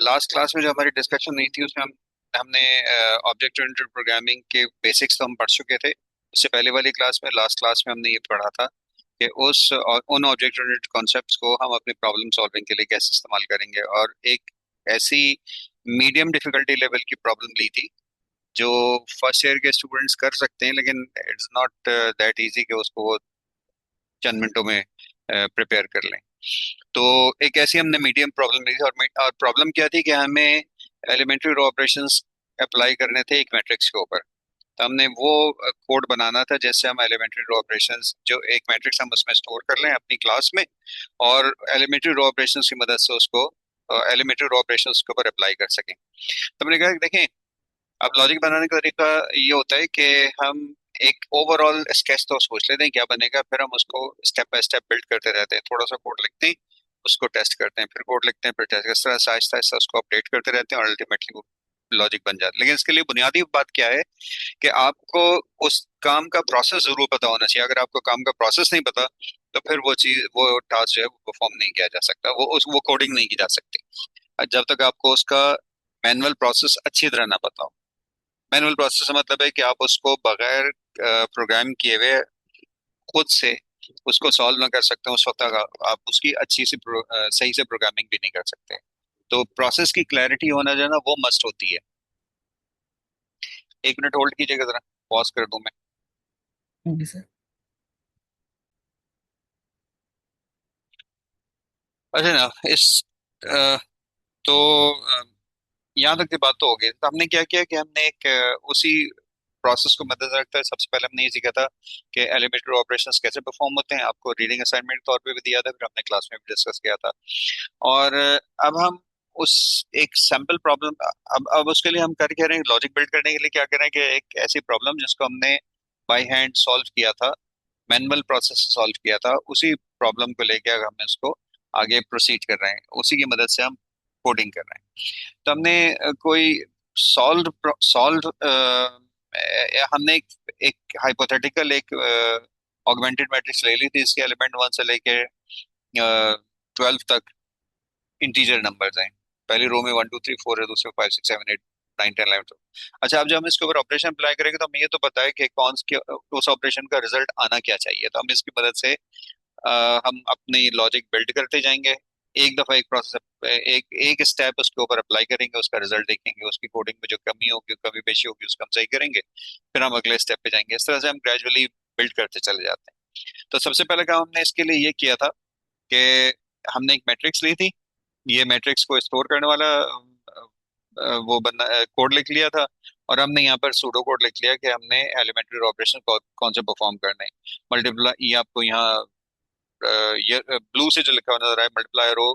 Last class में जो हमारी डिस्कशन हुई थी उसमें हमने ऑब्जेक्ट ओरिएंटेड प्रोग्रामिंग के बेसिक्स तो हम पढ़ चुके थे। उससे पहले वाली क्लास में, लास्ट क्लास में हमने ये पढ़ा था कि उन ऑब्जेक्ट ओरिएंटेड कॉन्सेप्ट्स को हम अपनी प्रॉब्लम सॉल्विंग के लिए कैसे इस्तेमाल करेंगे, और एक ऐसी मीडियम डिफिकल्टी लेवल की प्रॉब्लम ली थी जो फर्स्ट ईयर के स्टूडेंट्स कर सकते हैं, लेकिन इट्स नॉट दैट इजी कि उसको वो चंद मिनटों में प्रिपेयर कर लें। तो एक ऐसी हमने मीडियम प्रॉब्लम ली थी, और प्रॉब्लम क्या थी कि हमें एलिमेंट्री रो ऑपरेशंस अप्लाई करने थे एक मैट्रिक्स के ऊपर। तो हमने वो कोड बनाना था जैसे हम एलिमेंट्री रो ऑपरेशंस, जो एक मैट्रिक्स हम उसमें स्टोर कर लें अपनी क्लास में, और एलिमेंट्री रो ऑपरेशंस की मदद से उसको एलिमेंट्री रो ऑपरेशंस के ऊपर अप्लाई कर सकें। तो हमने कहा कि देखें, अब लॉजिक बनाने का तरीका ये होता है कि हम एक ओवरऑल स्केच तो सोच लेते हैं क्या बनेगा, फिर हम उसको स्टेप बाय स्टेप बिल्ड करते रहते हैं। थोड़ा सा कोड लिखते हैं, उसको टेस्ट करते हैं, फिर कोड लिखते हैं, फिर टेस्ट, इस तरह से आहिस्ता आहिस्ता उसको अपडेट करते रहते हैं और अल्टीमेटली वो लॉजिक बन जाता है। लेकिन इसके लिए बुनियादी बात क्या है कि आपको उस काम का प्रोसेस जरूर पता होना चाहिए। अगर आपको काम का प्रोसेस नहीं पता तो फिर वो चीज, वो टास्क जो है वो परफॉर्म नहीं किया जा सकता, वो कोडिंग नहीं की जा सकती जब तक आपको उसका मैनुअल प्रोसेस अच्छी तरह ना पता हो। मैनुअल प्रोसेस का मतलब है कि आप उसको बगैर प्रोग्राम किए हुए खुद से उसको सॉल्व ना कर सकते हैं, उस वक्त आप उसकी अच्छी सी सही से प्रोग्रामिंग भी नहीं कर सकते। तो प्रोसेस की क्लैरिटी होना जो है ना, वो मस्ट होती है। एक मिनट होल्ड कीजिएगा जरा, पॉज कर दूं मैं। जी सर। अच्छा ना, इस अ, तो यहाँ तक की बात तो हो गई। तो हमने क्या किया कि हमने एक उसी प्रोसेस को मद्देनजर रखते हुए सबसे पहले हमने ये सीखा था कि एलिमेंट्री ऑपरेशंस कैसे परफॉर्म होते हैं। आपको रीडिंग असाइनमेंट के तौर पे भी दिया था, फिर हमने क्लास में भी डिस्कस किया था। और अब हम उस एक सैम्पल प्रॉब्लम, अब उसके लिए हम कर क्या रहे हैं, लॉजिक बिल्ड करने के लिए क्या कर रहे हैं कि एक ऐसी प्रॉब्लम जिसको हमने बाय हैंड सॉल्व किया था, मैनुअल प्रोसेस से सॉल्व किया था, उसी प्रॉब्लम को लेके अगर हम इसको आगे प्रोसीड कर रहे हैं, उसी की मदद से हम कोडिंग कर रहे हैं। तो हमने कोई सॉल्व सॉल्व हमने एक हाइपोथेटिकल एक ऑगमेंटेड मैट्रिक्स ले ली थी। इसके एलिमेंट 1 से लेके 12 तक इंटीजर नंबर्स हैं। पहली रो में 1 2 3 4 है, दूसरे में 5 6 7 8 9 10 11 12। अच्छा, अब जब हम इसके ऊपर ऑपरेशन अप्लाई करेंगे तो हमें ये तो पता है कि कौन सी उस ऑपरेशन का रिजल्ट आना क्या चाहिए। तो हम इसकी मदद से हम अपनी लॉजिक बिल्ड करते जाएंगे। एक दफा एक प्रोसेस, एक एक स्टेप उसके ऊपर अप्लाई करेंगे, उसका रिजल्ट देखेंगे, उसकी कोडिंग में जो कमी होगी, कमी पेशी होगी, उसको हम सही करेंगे, फिर हम अगले स्टेप पे जाएंगे। इस तरह से हम ग्रेजुअली बिल्ड करते चले जाते हैं। तो सबसे पहले काम हमने इसके लिए ये किया था कि हमने एक मैट्रिक्स ली थी। ये मैट्रिक्स को स्टोर करने वाला वो बंदा कोड लिख लिया था, और हमने यहाँ पर सूडो कोड लिख लिया कि हमने एलिमेंट्री ऑपरेशन कौन से परफॉर्म करने हैं। मल्टीप्लाई, ये आपको यहाँ ये ब्लू से जो लिखा हुआ नजर आया, multiply row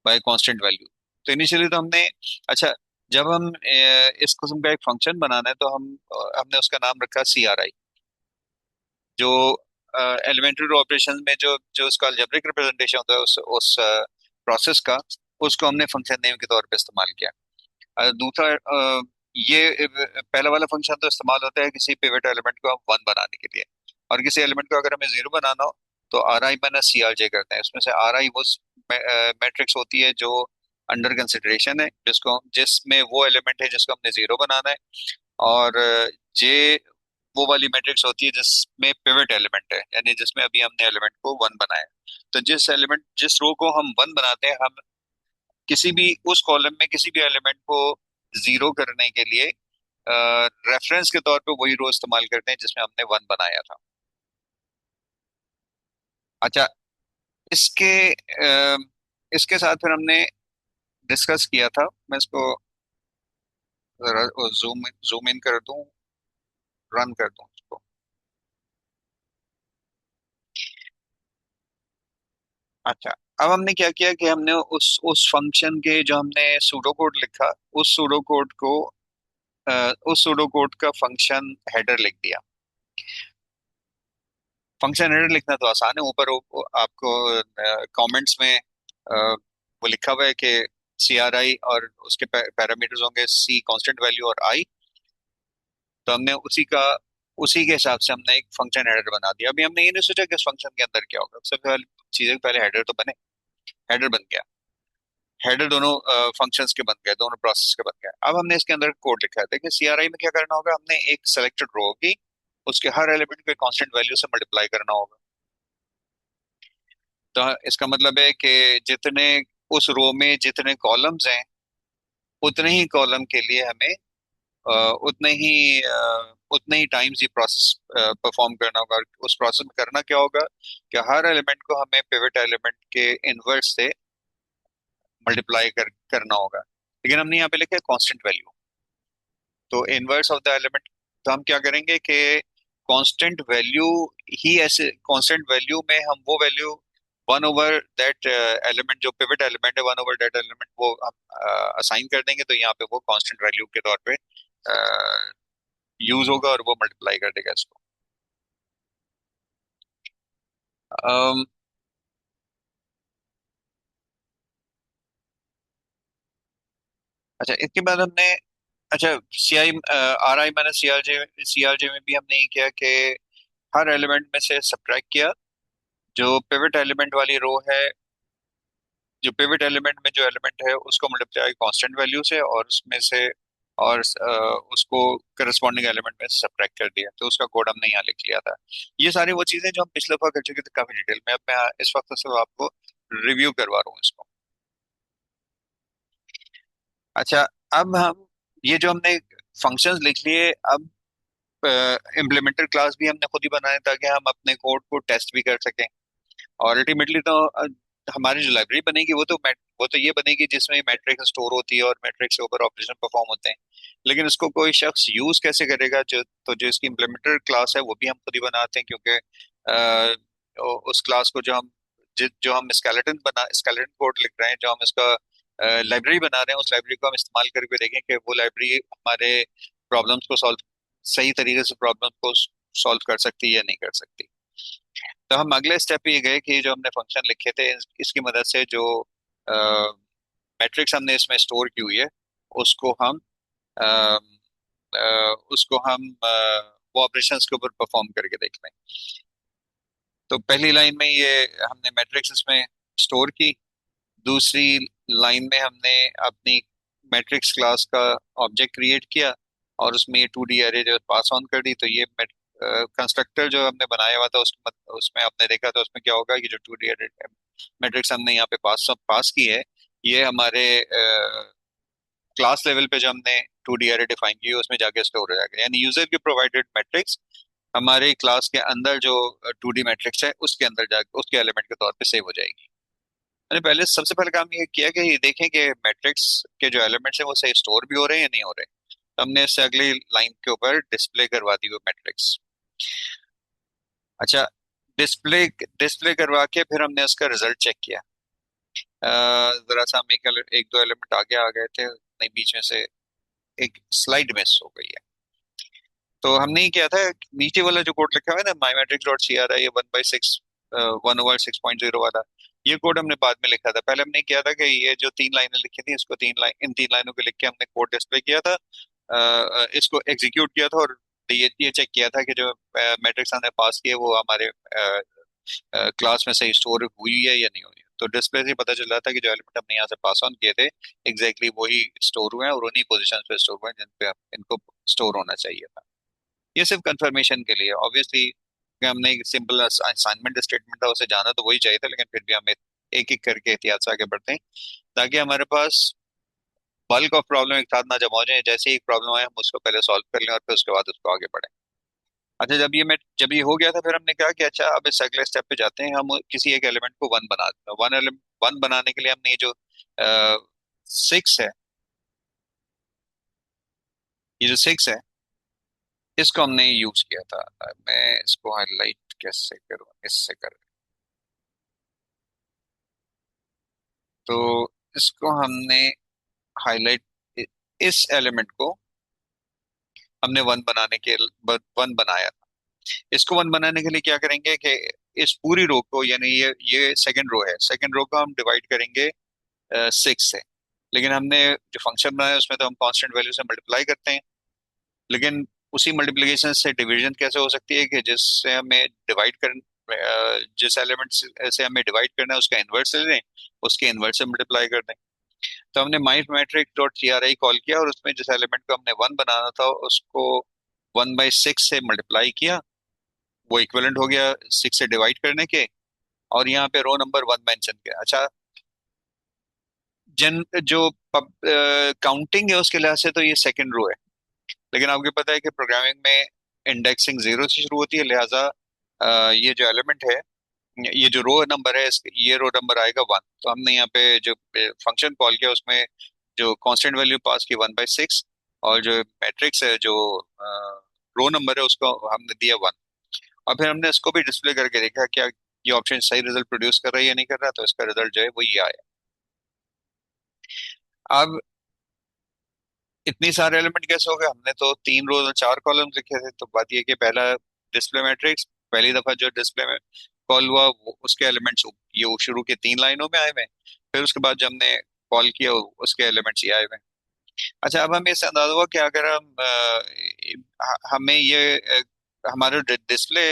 by constant value. तो इनिशियली तो हमने, अच्छा, जब हम इस किस्म का एक फंक्शन बनाना है तो हमने उसका नाम रखा CRI। जो एलिमेंट्री ऑपरेशन में जो जो उसका अलजेब्रिक रिप्रेजेंटेशन होता है उस प्रोसेस का, उसको हमने फंक्शन नेम के तौर पे इस्तेमाल किया। दूसरा, ये पहला वाला फंक्शन तो इस्तेमाल होता है किसी पिवट एलिमेंट को हम 1 बनाने के लिए, और किसी एलिमेंट को अगर हमें 0 बनाना हो तो RI - CRJ करते हैं। उसमें से RI वो मैट्रिक्स होती है जो अंडर कंसिडरेशन है, जिसमें वो एलिमेंट है जिसको हमने 0 बनाना है, और जे वो वाली मैट्रिक्स होती है जिसमें पिवट एलिमेंट है, यानी जिसमें अभी हमने एलिमेंट को 1 बनाया है। तो जिस रो को हम 1 बनाते हैं, हम किसी भी उस कॉलम में किसी भी एलिमेंट को 0 करने के लिए रेफरेंस के तौर पे वही रो इस्तेमाल करते हैं जिसमें हमने 1 बनाया था। अच्छा, इसके अ, इसके साथ फिर हमने डिस्कस किया था, मैं इसको जरा जूम इन कर दूं, रन कर दूं इसको। अच्छा, अब हमने क्या किया कि हमने उस फंक्शन के जो हमने सूडो कोड लिखा, उस सूडो कोड को उस सूडो कोड का फंक्शन हेडर लिख दिया। फंक्शन हेडर लिखना तो आसान है, ऊपर आपको कमेंट्स में वो लिखा हुआ है कि CRI, और उसके पैरामीटर्स होंगे C कांस्टेंट वैल्यू और I। तो हमने उसी के हिसाब से हमने एक फंक्शन हेडर बना दिया। अभी हमने ये नहीं सोचा कि इस फंक्शन के अंदर क्या होगा, सबसे पहले चीजें, पहले हेडर तो बने, हेडर बन गया। हेडर दोनों फंक्शंस के बन गए, दोनों प्रोसेस के बन गए। अब हमने इसके अंदर कोड लिखा है। देखिए सीआरआई में क्या करना होगा, हमने एक सिलेक्टेड रो होगी, उसके हर एलिमेंट को कांस्टेंट वैल्यू से मल्टीप्लाई करना होगा। तो इसका मतलब है कि जितने उस रो में जितने कॉलम्स हैं, उतने ही कॉलम के लिए हमें अ, उतने ही उतने ही टाइम्स ये प्रोसेस परफॉर्म करना होगा। और उस प्रोसेस में करना क्या होगा कि हर एलिमेंट को हमें पिवट एलिमेंट के इनवर्स से मल्टीप्लाई करना होगा। लेकिन हमने यहाँ पे लिखा है कांस्टेंट वैल्यू, तो इनवर्स ऑफ द एलिमेंट। तो हम क्या करेंगे कि कांस्टेंट वैल्यू ही, ऐसे कांस्टेंट वैल्यू में हम वो value one over that element, जो पिवट एलिमेंट है वन ओवर दैट एलिमेंट, वो हम असाइन कर देंगे। तो यहाँ पे वो कांस्टेंट वैल्यू के तौर पे यूज होगा और वो मल्टीप्लाई कर देगा इसको। अम, अच्छा इसके बाद हमने, अच्छा C I R I minus C R J में भी हमने ये किया कि हर एलिमेंट में से सब्ट्रैक्ट किया जो पिवट एलिमेंट वाली रो है, जो पिवट एलिमेंट में जो एलिमेंट है उसको मल्टीप्लाई कांस्टेंट वैल्यू से, और उसमें से और उसको करस्पॉन्डिंग एलिमेंट में सब्ट्रैक्ट कर दिया। तो उसका कोड हमने यहाँ लिख लिया था। ये सारी वो चीजें जो हम पिछले दफा कर चुके थे काफी डिटेल में। अब मैं इस वक्त सिर्फ आपको रिव्यू करवा रहा हूँ इसको। अच्छा, अब हम ये जो हमने फंक्शंस लिख लिए, अब इम्प्लीमेंटर क्लास भी हमने खुद ही बनाए ताकि हम अपने कोड को टेस्ट भी कर सकें। और अल्टीमेटली तो हमारी जो लाइब्रेरी बनेगी वो तो ये बनेगी जिसमें मैट्रिक्स स्टोर होती है और मैट्रिक्स के ऊपर ऑपरेशन परफॉर्म होते हैं। लेकिन इसको कोई शख्स यूज कैसे करेगा, जो इसकी इम्प्लीमेंटर क्लास है वो भी हम खुद ही बनाते हैं, क्योंकि उस क्लास को जो हम स्केलेटन कोड लिख रहे हैं, जो हम इसका लाइब्रेरी बना रहे हैं, उस लाइब्रेरी को हम इस्तेमाल करके देखें कि वो लाइब्रेरी हमारे प्रॉब्लम्स को सॉल्व सही तरीके से प्रॉब्लम को सॉल्व कर सकती है या नहीं कर सकती। तो हम अगले स्टेप पे ये गए कि जो हमने फंक्शन लिखे थे इसकी मदद से जो मैट्रिक्स हमने इसमें स्टोर की हुई है उसको हम अ, उसको हम वो ऑपरेशंस के ऊपर परफॉर्म करके देख लें। तो पहली लाइन में ये हमने मैट्रिक्स इसमें स्टोर की। दूसरी लाइन में हमने अपनी मैट्रिक्स क्लास का ऑब्जेक्ट क्रिएट किया और उसमें ये 2D अरे जो पास ऑन कर दी। तो ये कंस्ट्रक्टर जो हमने बनाया हुआ था उसमें आपने देखा था उसमें क्या होगा कि जो 2D अरे मैट्रिक्स हमने यहाँ पे पास पास की है, ये हमारे क्लास लेवल पे जो हमने 2D अरे डिफाइन की है उसमें जाके स्टोर हो जाएगा। यानी यूजर की प्रोवाइडेड मैट्रिक्स हमारे क्लास के अंदर जो 2D मैट्रिक्स है उसके अंदर जाके उसके एलिमेंट के तौर पे सेव हो जाएगी। मैंने पहले सबसे पहले काम ये किया कि ये देखें कि मैट्रिक्स के जो एलिमेंट्स हैं वो सही स्टोर भी हो रहे हैं या नहीं हो रहे। तो हमने इससे अगली लाइन के ऊपर डिस्प्ले करवा दी वो मैट्रिक्स। अच्छा, डिस्प्ले डिस्प्ले करवा के फिर हमने उसका रिजल्ट चेक किया। जरा सा हम एक दो एलिमेंट आगे आ गए थे, नहीं बीच में से एक स्लाइड मिस हो गई है। तो हमने ये किया था, नीचे वाला जो कोड लिखा हुआ है ना, my matrix dot C R I, ये 1/6 1/6.0 वाला, ये कोड हमने बाद में लिखा था। पहले हमने किया था कि ये जो तीन लाइनें लिखी थी इसको इन तीन लाइनों को लिख के हमने कोड डिस्प्ले किया था, इसको एग्जीक्यूट किया था, और ये चेक किया था कि जो मैट्रिक्स हमने पास किए वो हमारे क्लास में सही स्टोर हुई है या नहीं हुई है। तो डिस्प्ले से पता चल रहा था कि जो एलिमेंट हमने यहाँ से पास ऑन किए थे एग्जैक्टली वही स्टोर हुए हैं और उन्हीं पोजिशन पे स्टोर हुए हैं जिन पे इनको स्टोर होना चाहिए था। ये सिर्फ कंफर्मेशन के लिए, ऑब्वियसली हमने एक सिंपल असाइनमेंट स्टेटमेंट था उसे जाना तो वही चाहिए था, लेकिन फिर भी हमें एक एक करके एहतियात से आगे बढ़ते हैं ताकि हमारे पास बल्क ऑफ प्रॉब्लम एक साथ ना जमा हो जाए। जैसे ही एक प्रॉब्लम आए हम उसको पहले सॉल्व कर लें और फिर उसके बाद उसको आगे बढ़ें। अच्छा, जब ये हो गया था फिर हमने कहा कि अच्छा अब इस अगले स्टेप पे जाते हैं, हम किसी एक एलिमेंट को वन बना देते हैं। वन बनाने के लिए हमने ये जो 6 है, ये जो 6 है इसको हमने यूज किया था। मैं इसको हाईलाइट कैसे करूँ, इससे कर, तो इसको हमने हाईलाइट, इस एलिमेंट को हमने वन बनाया था। इसको वन बनाने के लिए क्या करेंगे कि इस पूरी रो को, यानी ये सेकंड रो है, सेकंड रो को हम डिवाइड करेंगे 6 से। लेकिन हमने जो फंक्शन बनाया है उसमें तो हम कांस्टेंट वैल्यू से मल्टीप्लाई करते हैं, लेकिन उसी मल्टीप्लिकेशन से डिवीजन कैसे हो सकती है कि जिस एलिमेंट से हमें डिवाइड करना है उसका इन्वर्स ले लें, उसके इन्वर्स से मल्टीप्लाई कर दें। तो हमने माई मैट्रिक डॉट टी कॉल किया और उसमें जिस एलिमेंट को हमने वन बनाना था उसको 1/6 से मल्टीप्लाई किया। वो इक्विवेलेंट हो गया 6 से डिवाइड करने के। और यहाँ पे रो नंबर वन मेंशन किया। अच्छा, जन जो काउंटिंग है उसके लिहाज से तो ये सेकंड रो है, लेकिन आपको पता है कि प्रोग्रामिंग में इंडेक्सिंग जीरो से शुरू होती है, लिहाजा ये जो एलिमेंट है, ये जो रो नंबर है ये रो नंबर आएगा वन। तो हमने यहाँ पे जो फंक्शन कॉल किया उसमें जो कांस्टेंट वैल्यू पास की 1/6, और जो मैट्रिक्स है जो रो नंबर है उसको हमने दिया वन। और फिर हमने इसको भी डिस्प्ले करके देखा क्या ये ऑप्शन सही रिजल्ट प्रोड्यूस कर रहा है या नहीं कर रहा, तो इसका रिजल्ट जो है वो ये आया। अब इतनी सारे एलिमेंट कैसे हो गए, हमने तो तीन रोज और चार कॉलम लिखे थे। तो बात ये कि पहला डिस्प्ले मैट्रिक्स पहली दफा जो डिस्प्ले में कॉल हुआ उसके एलिमेंट्स ये वो शुरू के तीन लाइनों में आए हुए हैं। फिर उसके बाद जब हमने कॉल किया उसके एलिमेंट्स ये आए हुए हैं। अच्छा, अब हमें इससे अंदाजा हुआ कि अगर हम हमें ये हमारा डिस्प्ले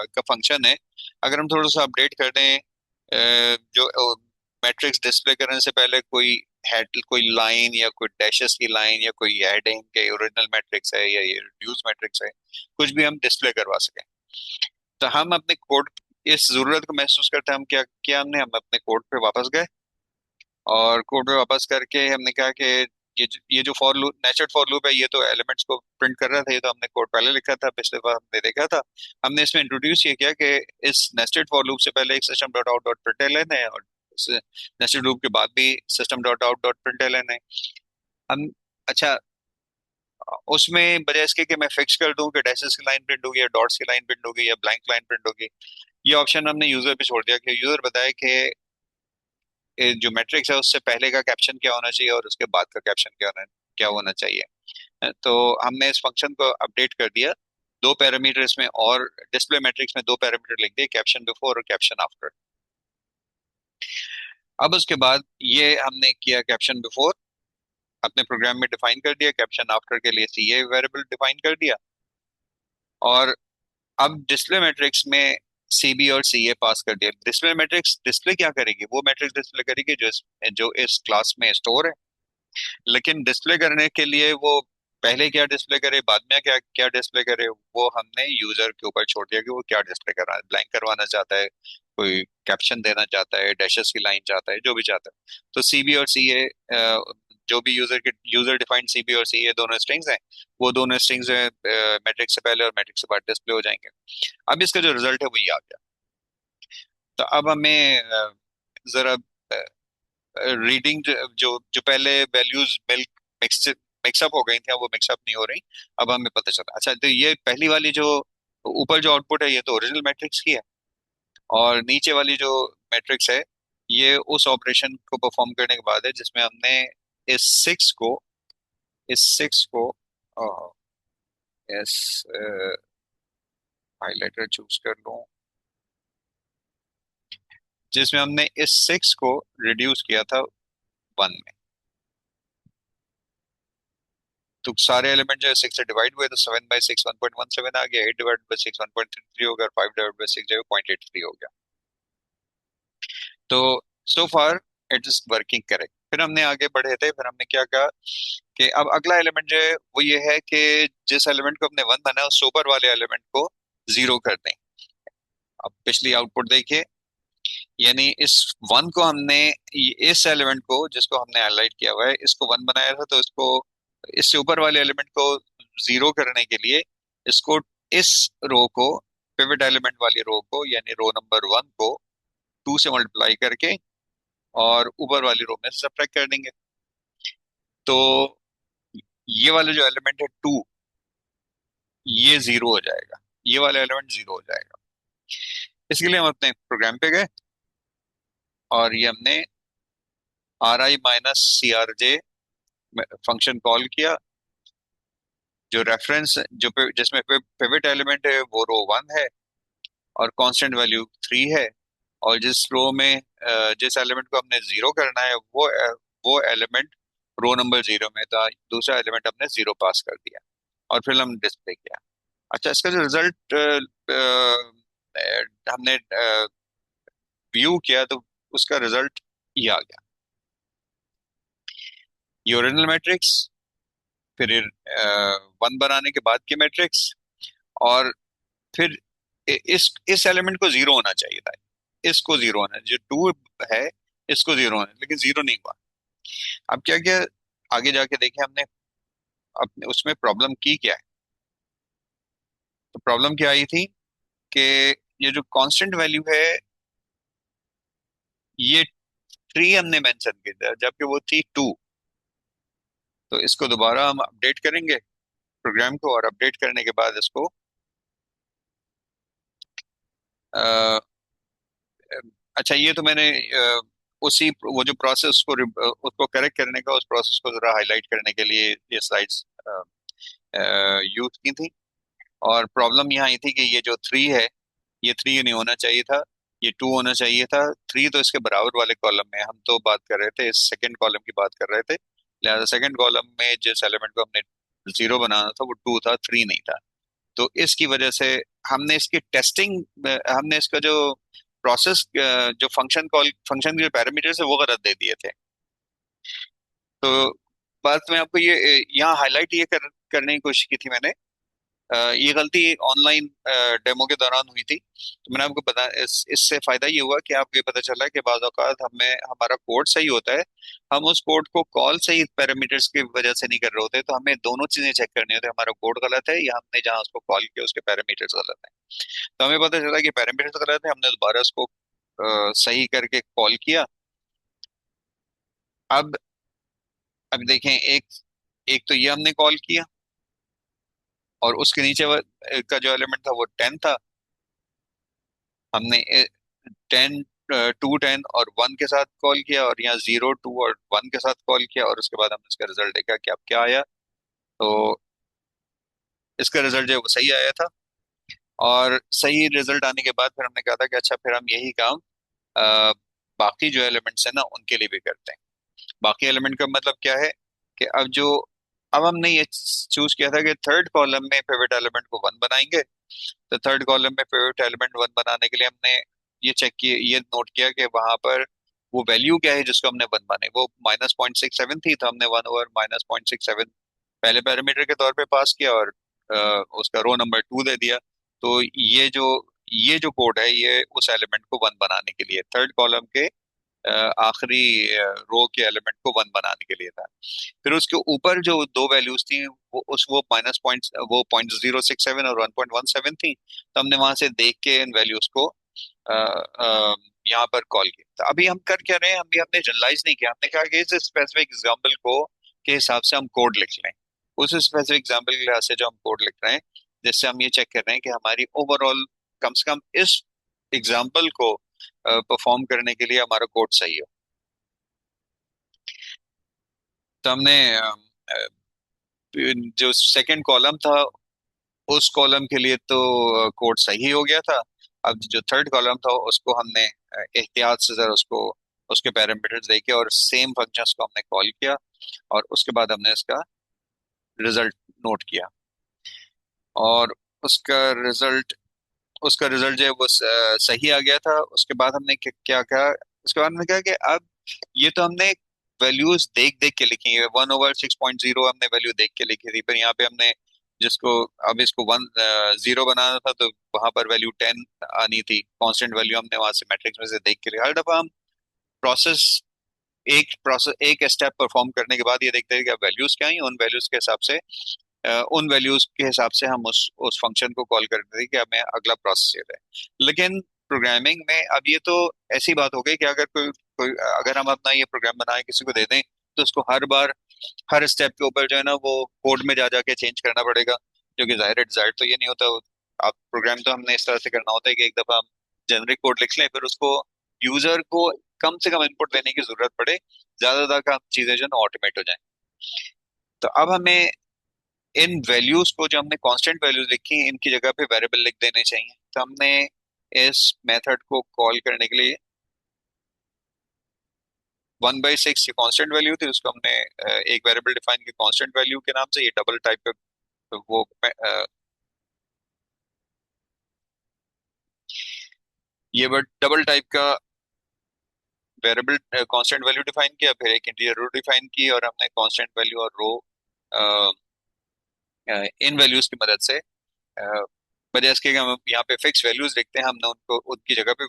का फंक्शन है, अगर हम थोड़ा सा अपडेट कर दें, जो मैट्रिक्स डिस्प्ले करने से पहले कोई हेड कोई लाइन या कोई डैशेस की लाइन या कोई हेडिंग के ओरिजिनल मैट्रिक्स है या ये रिड्यूस मैट्रिक्स है, कुछ भी हम डिस्प्ले करवा सकें, तो हम अपने कोड इस जरूरत को महसूस करते हैं। हम क्या किया, हमने हम अपने कोड पे वापस गए और कोड पे वापस करके हमने कहा कि ये जो for loop nested for loop है ये तो एलिमेंट्स को प्रिंट कर रहा था, ये तो हमने कोड पहले लिखा था, पिछले बार हमने देखा था। हमने इसमें इंट्रोड्यूस ये किया कि इस नेस्टेड फॉर लूप से पहले एक system dot out dot println है और नेस्टेड लूप के बाद भी system dot out dot println है। हम अच्छा, उसमें बजाय इसके कि मैं फिक्स कर दूं कि डैशेस की लाइन प्रिंट होगी या डॉट्स की लाइन प्रिंट होगी या ब्लैंक लाइन प्रिंट होगी, ये ऑप्शन हमने यूजर पे छोड़ दिया कि यूजर बताए कि जो मैट्रिक्स है उससे पहले का कैप्शन क्या होना चाहिए और उसके बाद का कैप्शन क्या होना चाहिए। तो हमने इस फंक्शन को अपडेट कर दिया, दो पैरामीटर इसमें और डिस्प्ले मैट्रिक्स में दो पैरामीटर लिख दिए, कैप्शन बिफोर और कैप्शन आफ्टर। अब उसके बाद ये हमने किया कैप्शन बिफोर अपने प्रोग्राम में डिफाइन कर दिया, कैप्शन आफ्टर के लिए सी ए वेरिएबल डिफाइन कर दिया। और अब डिस्प्ले मैट्रिक्स में सी बी और सी ए पास कर दिया। डिस्प्ले मैट्रिक्स डिस्प्ले क्या करेगी, वो मैट्रिक्स डिस्प्ले करेगी जो इस क्लास में स्टोर है। लेकिन डिस्प्ले करने के लिए वो पहले क्या डिस्प्ले करे बाद में क्या क्या डिस्प्ले करे, वो हमने यूजर के ऊपर छोड़ दिया कि वो क्या डिस्प्ले करना है, ब्लैंक करवाना चाहता है, कोई कैप्शन देना चाहता है, डैशेस की लाइन चाहता है, जो भी चाहता है। तो सीबी और सी ए जो भी यूजर डिफाइंड सीबी और सी ए दोनों स्ट्रिंग्स हैं, वो दोनों स्ट्रिंग्स मैट्रिक्स से पहले और मैट्रिक्स से बाद डिस्प्ले हो जाएंगे। अब इसका जो रिजल्ट है वो ये आ गया। तो अब हमें जरा रीडिंग जो जो पहले वैल्यूज मिक्स मिक्सअप हो गई थी, अब वो मिक्सअप नहीं हो रही। अब हमें पता चला, अच्छा तो ये पहली वाली जो ऊपर जो आउटपुट है ये तो ओरिजिनल मैट्रिक्स की है, और नीचे वाली जो मैट्रिक्स है ये उस ऑपरेशन को परफॉर्म करने के बाद है जिसमें हमने इस सिक्स को इस सिक्स को इस हाइलाइटर चूज कर लूं, जिसमें हमने इस सिक्स को रिड्यूस किया था वन में। तो सारे एलिमेंट जो है सिक्स से डिवाइड हुए तो 7/6 1.17 आ गया, 8/6 1.33 हो गया, 5/6 जो है 0.83 हो गया। तो so far it is working correct. फिर हमने आगे बढ़े थे, फिर हमने क्या कहा कि अब अगला एलिमेंट जो है वो ये है कि जिस एलिमेंट को हमने वन बनाया उस ऊपर वाले एलिमेंट को जीरो कर दें। अब पिछली आउटपुट देखिए, यानी इस वन को हमने इस एलिमेंट को जिसको हमने हाईलाइट किया हुआ है इसको वन बनाया था, तो इसको इससे ऊपर वाले एलिमेंट को जीरो करने के लिए इसको इस रो को पिवट एलिमेंट वाली रो को यानी रो नंबर वन को टू से मल्टीप्लाई करके और ऊपर वाली रो में से सब्ट्रैक्ट कर देंगे। तो ये वाला जो एलिमेंट है टू, ये जीरो हो जाएगा, ये वाला एलिमेंट जीरो हो जाएगा। इसके लिए हम अपने प्रोग्राम पे गए और ये हमने RI-CRJ फंक्शन कॉल किया। जो रेफरेंस जिसमें पिवट एलिमेंट है वो रो वन है और कांस्टेंट वैल्यू थ्री है, और जिस रो में जिस एलिमेंट को हमने जीरो करना है वो एलिमेंट रो नंबर जीरो में था, दूसरा एलिमेंट हमने जीरो पास कर दिया और फिर हम डिस्प्ले किया। अच्छा, इसका जो रिजल्ट हमने व्यू किया तो उसका रिजल्ट ये आ गया। ये ओरिजिनल मैट्रिक्स, फिर वन बनाने के बाद की मैट्रिक्स, और फिर इस एलिमेंट को जीरो होना चाहिए था, इसको जीरो होना, जो टू है इसको जीरो होना, लेकिन जीरो नहीं हुआ। अब क्या क्या आगे जाके देखे हमने अपने उसमें प्रॉब्लम की क्या है। तो प्रॉब्लम क्या आई थी कि ये जो कांस्टेंट वैल्यू है, ये थ्री हमने मेंशन किया था जबकि वो थी टू। तो इसको दोबारा हम अपडेट करेंगे प्रोग्राम को, और अपडेट करने के बाद इसको अ, अच्छा, ये तो मैंने उसी वो जो प्रोसेस को उसको करेक्ट करने का, उस प्रोसेस को जरा हाईलाइट करने के लिए ये स्लाइड्स यूज की थी। और प्रॉब्लम यहाँ आई थी कि ये जो थ्री है, ये थ्री नहीं होना चाहिए था, ये टू होना चाहिए था। थ्री तो इसके बराबर वाले कॉलम में है, हम तो बात कर रहे थे इस सेकंड कॉलम की बात कर रहे थे, लिहाजा सेकंड कॉलम में जिस एलिमेंट को हमने जीरो बनाना था वो टू था, थ्री नहीं था। तो इसकी वजह से हमने इसकी टेस्टिंग, हमने इसका जो प्रोसेस, जो फंक्शन के पैरामीटर्स है वो गलत दे दिए थे। तो बात में आपको ये यहाँ हाईलाइट ये करने की कोशिश की थी मैंने। ये गलती ऑनलाइन डेमो के दौरान हुई थी, तो मैंने आपको बता, इससे फायदा ये हुआ कि आपको ये पता चला कि बाज़ औक़ात हमें हमारा कोड सही होता है, हम उस कोड को कॉल सही पैरामीटर्स की वजह से नहीं कर रहे होते, तो हमें दोनों चीजें चेक करनी होती है, हमारा कोड गलत है या हमने जहाँ उसको कॉल किया उसके पैरामीटर्स गलत है। तो हमें पता चला कि पैरामीटर्स गलत है, हमने दोबारा उसको सही करके कॉल किया। अब अब देखें, एक एक तो ये हमने कॉल किया, और उसके नीचे का जो एलिमेंट था वो टेन था, हमने टेन, टू, टेन और वन के साथ कॉल किया, और यहाँ जीरो, टू और वन के साथ कॉल किया, और उसके बाद हमने इसका रिजल्ट देखा कि अब क्या आया। तो इसका रिजल्ट जो है वो सही आया था, और सही रिजल्ट आने के बाद फिर हमने कहा था कि अच्छा, फिर हम यही काम अ, बाकी जो एलिमेंट्स है ना उनके लिए भी करते हैं। बाकी एलिमेंट का मतलब क्या है कि अब हमने ये चूज किया था कि थर्ड कॉलम में पिवट एलिमेंट को वन बनाएंगे। तो थर्ड कॉलम में पिवट एलिमेंट वन बनाने के लिए हमने ये नोट किया कि वहां पर वो वैल्यू क्या है जिसको हमने वन माने, वो -0.67 थी, तो हमने 1/-0.67 पहले पैरामीटर के तौर पे पास किया, और अ, उसका रो नंबर टू दे दिया। तो ये जो कोड है ये उस एलिमेंट को वन बनाने के लिए, थर्ड कॉलम के आखिरी रो के एलिमेंट को वन बनाने के लिए था। फिर उसके ऊपर जो दो वैल्यूज थी वो माइनस पॉइंट, वो 0.067 और 1.17 थी, तो हमने वहां से देख के इन वैल्यूज को यहाँ पर कॉल किया। तो अभी हम कर क्या रहे हैं, अभी हमने जनरलाइज नहीं किया, हमने कहा कि इस स्पेसिफिक एग्जाम्पल को के हिसाब से हम कोड लिख लें, उस स्पेसिफिक एग्जाम्पल के लिहाज से जो हम कोड लिख रहे हैं, जिससे हम ये चेक कर रहे हैं कि हमारी ओवरऑल कम से कम इस एग्जाम्पल को परफॉर्म करने के लिए हमारा कोड सही हो। तो हमने जो सेकंड कॉलम था उस कॉलम के लिए तो कोड सही हो गया था। अब जो थर्ड कॉलम था उसको हमने एहतियात से जरा उसको उसके पैरामीटर्स देखे और सेम फंक्शंस को हमने कॉल किया, और उसके बाद हमने इसका रिजल्ट नोट किया, और उसका रिजल्ट उसका रिजल्ट जो है वो सही आ गया था। उसके बाद हमने क्या कहा, उसके बाद हमने कहा कि अब ये तो हमने वैल्यूज देख देख के लिखी है, 1/6.0 हमने वैल्यू देख के लिखी थी, पर यहाँ पे हमने जिसको अब इसको वन जीरो बनाना था, तो वहां पर वैल्यू टेन आनी थी, कांस्टेंट वैल्यू हमने वहां से मैट्रिक्स में से देख के लिया। हर दफा हम प्रोसेस प्रोसेस एक स्टेप परफॉर्म करने के बाद ये देखते हैं कि अब वैल्यूज क्या है, उन वैल्यूज के हिसाब से उन वैल्यूज के हिसाब से हम उस फंक्शन को कॉल करते थे कि हमें अगला प्रोसेस चाहिए है। लेकिन प्रोग्रामिंग में अब ये तो ऐसी बात हो गई कि अगर कोई अगर हम अपना ये प्रोग्राम बनाए किसी को दे दें, तो उसको हर बार हर स्टेप के ऊपर जो है ना वो कोड में जा जाके चेंज करना पड़ेगा, जो कि जाहिर तो ये नहीं होता। आप प्रोग्राम तो हमने इस तरह से करना होता है कि एक दफा हम जेनरिक कोड लिख लें, फिर उसको यूजर को कम से कम इनपुट देने की जरूरत पड़े, ज्यादा काम चीजें जो है ना ऑटोमेट हो जाए। तो अब हमें इन वैल्यूज को, जो हमने कांस्टेंट वैल्यूज लिखी हैं, इनकी जगह पे वेरिएबल लिख देने चाहिए। तो हमने इस मेथड को कॉल करने के लिए 1/6 ये कांस्टेंट वैल्यू थी, उसको हमने एक वेरिएबल डिफाइन किया कांस्टेंट वैल्यू के नाम से। ये डबल टाइप पे वो ये डबल टाइप का वेरिएबल कांस्टेंट वैल्यू डिफाइन किया, फिर एक इंटीजर रो डिफाइन की, और हमने कांस्टेंट वैल्यू और रो इन वैल्यूज की मदद से बजाय इसके कि हम यहाँ पे फिक्स वैल्यूज लिखते हैं, हमने उनको उनकी जगह पे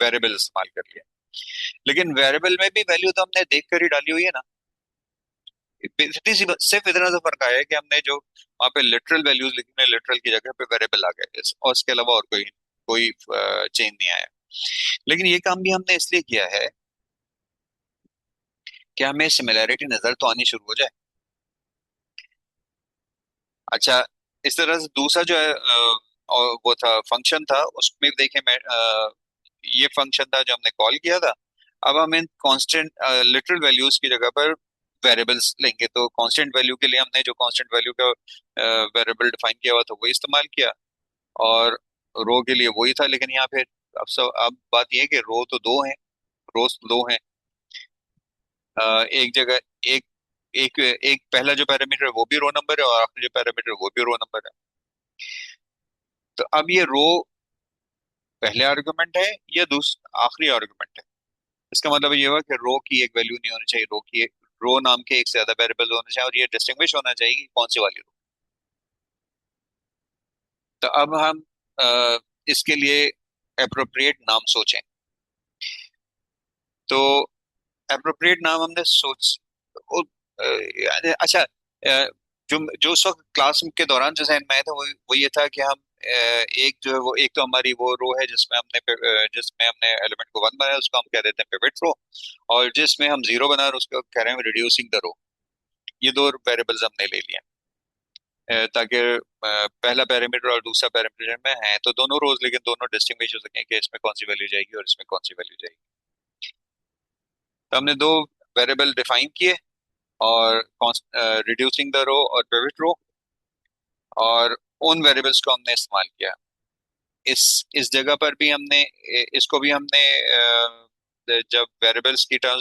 वेरिएबल इस्तेमाल कर लिया। लेकिन वेरिएबल में भी वैल्यू तो हमने देख कर ही डाली हुई है ना। सिर्फ इतना सा फर्क आया है कि हमने जो वहाँ पे लिटरल वैल्यूज लिखी, लिटरल की जगह पे वेरिएबल आ गए, और इसके अलावा और कोई कोई चेंज नहीं आया। लेकिन ये काम भी हमने इसलिए किया है कि हमें सिमिलैरिटी नजर तो आनी शुरू हो जाए। अच्छा, इस तरह से दूसरा जो है और वो था फंक्शन था, उसमें देखें मैं ये फंक्शन था जो हमने कॉल किया था। अब हम इन कांस्टेंट लिटरल वैल्यूज की जगह पर वेरिएबल्स लेंगे, तो कांस्टेंट वैल्यू के लिए हमने जो कांस्टेंट वैल्यू का वेरिएबल डिफाइन किया हुआ था वो इस्तेमाल किया, और रो के लिए वही था। लेकिन यहाँ पे अब बात यह है कि रो तो दो हैं, रोज दो हैं। एक जगह एक एक एक पहला जो पैरामीटर है वो भी रो नंबर है, और आखिरी जो पैरामीटर है वो भी रो नंबर है। तो अब ये रो पहले आर्गुमेंट है या आखिरी आर्गुमेंट है? इसका मतलब ये हुआ कि रो की एक वैल्यू नहीं होनी चाहिए, रो नाम के एक से ज्यादा वेरिएबल होने चाहिए, और ये डिस्टिंग्विश होना चाहिए कि कौन सी वाली रो। तो अब हम इसके लिए अप्रोप्रिएट नाम सोचें। तो अप्रोप्रिएट नाम हमने अच्छा, जो जो उस वक्त क्लास के दौरान जो जहन में आया था वो ये था कि हम एक जो है वो, एक तो हमारी वो रो है जिसमें हमने एलिमेंट को वन बनाया, उसको हम कह देते हैं पिवट रो। और जिसमें हम जीरो बना रहे हैं उसको कह रहे हैं रिड्यूसिंग द रो। ये दो वेरिएबल्स हमने ले लिए ताकि पहला पैरामीटर और दूसरा पैरामीटर में है तो दोनों रोज, लेकिन दोनों डिस्टिंग्विश हो सकें कि इसमें कौन सी वैल्यू जाएगी और इसमें कौन सी वैल्यू जाएगी। तो हमने दो वेरिएबल डिफाइन किए, और रिड्यूसिंग द रो और पिवट रो, और उन वेरिएबल्स को हमने इस्तेमाल किया। इस जगह पर भी हमने इसको भी हमने जब वेरिएबल्स की टर्म्स